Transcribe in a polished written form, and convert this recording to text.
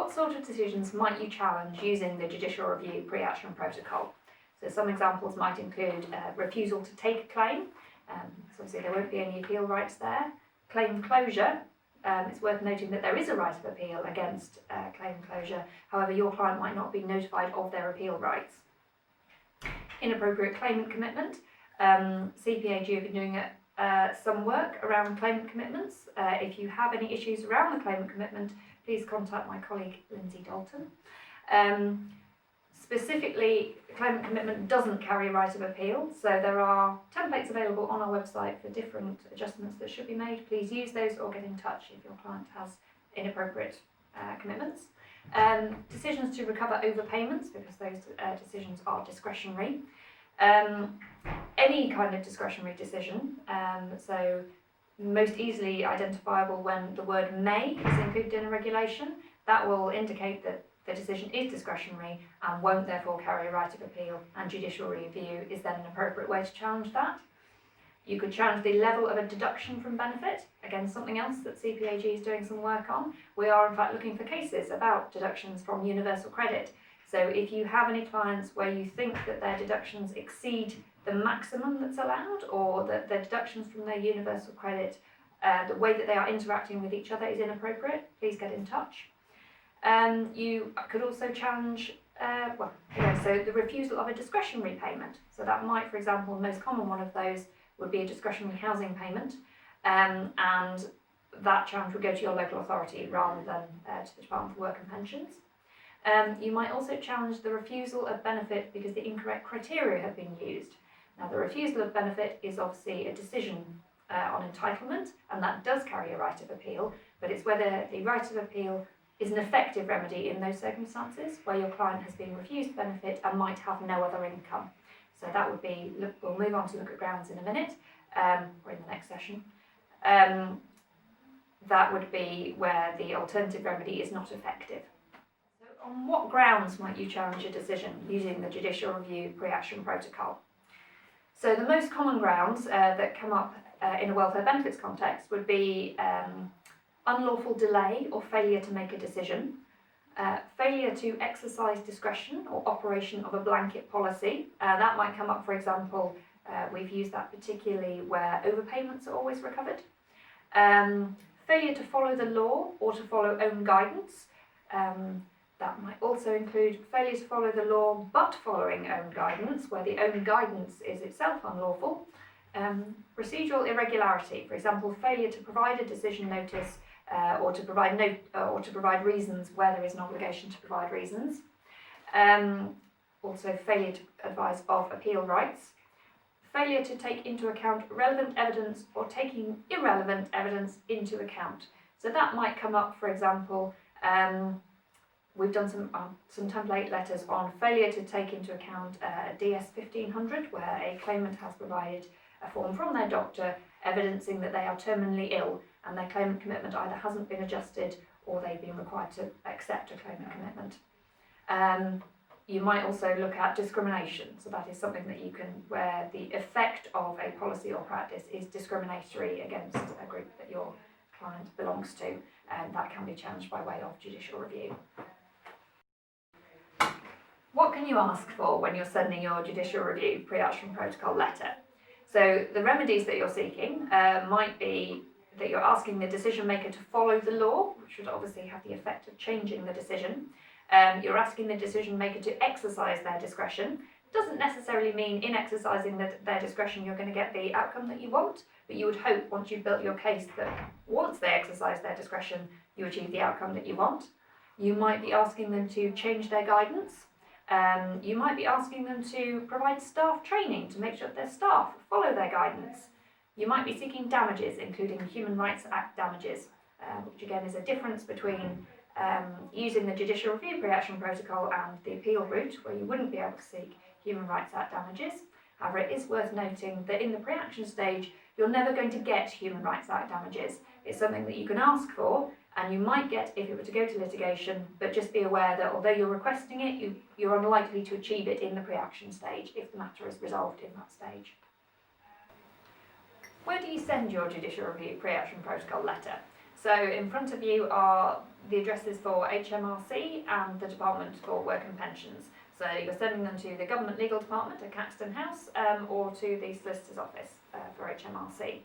what sort of decisions might you challenge using the Judicial Review Pre-Action Protocol? So some examples might include refusal to take a claim, so obviously there won't be any appeal rights there. Claim closure, it's worth noting that there is a right of appeal against claim closure, however your client might not be notified of their appeal rights. Inappropriate claimant commitment, CPAG have been doing some work around claimant commitments. If you have any issues around the claimant commitment, please contact my colleague Lindsay Dalton. Specifically, claimant commitment doesn't carry a right of appeal, so there are templates available on our website for different adjustments that should be made. Please use those or get in touch if your client has inappropriate commitments. Decisions to recover overpayments, because those decisions are discretionary. Any kind of discretionary decision, so most easily identifiable when the word may is included in a regulation, that will indicate that the decision is discretionary and won't therefore carry a right of appeal, and judicial review is then an appropriate way to challenge that. You could challenge the level of a deduction from benefit, again something else that CPAG is doing some work on. We are in fact looking for cases about deductions from universal credit. So if you have any clients where you think that their deductions exceed the maximum that's allowed, or that the deductions from their universal credit, the way that they are interacting with each other is inappropriate, please get in touch. You could also challenge, so the refusal of a discretionary payment. So that might, for example, the most common one of those would be a discretionary housing payment, and that challenge would go to your local authority rather than to the Department for Work and Pensions. You might also challenge the refusal of benefit because the incorrect criteria have been used. Now, the refusal of benefit is obviously a decision on entitlement, and that does carry a right of appeal, but it's whether the right of appeal is an effective remedy in those circumstances where your client has been refused benefit and might have no other income. So that would be, we'll move on to look at grounds in a minute, or in the next session. That would be where the alternative remedy is not effective. So on what grounds might you challenge a decision using the Judicial Review Pre-Action Protocol? So the most common grounds that come up in a welfare benefits context would be unlawful delay or failure to make a decision, failure to exercise discretion or operation of a blanket policy. That might come up, for example, we've used that particularly where overpayments are always recovered. Failure to follow the law or to follow own guidance. That might also include failure to follow the law but following own guidance, where the own guidance is itself unlawful. Procedural irregularity, for example, failure to provide a decision notice or to provide reasons where there is an obligation to provide reasons. Also failure to advise of appeal rights. Failure to take into account relevant evidence or taking irrelevant evidence into account. So that might come up, for example, we've done some template letters on failure to take into account DS 1500, where a claimant has provided a form from their doctor evidencing that they are terminally ill and their claimant commitment either hasn't been adjusted or they've been required to accept a claimant commitment. You might also look at discrimination. So that is something that you can, where the effect of a policy or practice is discriminatory against a group that your client belongs to, and that can be challenged by way of judicial review. What can you ask for when you're sending your judicial review pre-action protocol letter? So the remedies that you're seeking might be that you're asking the decision maker to follow the law, which would obviously have the effect of changing the decision. You're asking the decision maker to exercise their discretion. It doesn't necessarily mean in exercising their discretion you're going to get the outcome that you want, but you would hope once you've built your case that once they exercise their discretion, you achieve the outcome that you want. You might be asking them to change their guidance. You might be asking them to provide staff training to make sure that their staff follow their guidance. You might be seeking damages, including Human Rights Act damages, which again is a difference between using the Judicial Review Pre-Action Protocol and the appeal route, where you wouldn't be able to seek Human Rights Act damages. However, it is worth noting that in the pre-action stage, you're never going to get Human Rights Act damages. It's something that you can ask for, and you might get if it were to go to litigation, but just be aware that although you're requesting it, you're unlikely to achieve it in the pre-action stage if the matter is resolved in that stage. Where do you send your Judicial Review Pre-Action Protocol letter? So in front of you are the addresses for HMRC and the Department for Work and Pensions. So you're sending them to the Government Legal Department at Caxton House or to the Solicitor's Office for HMRC.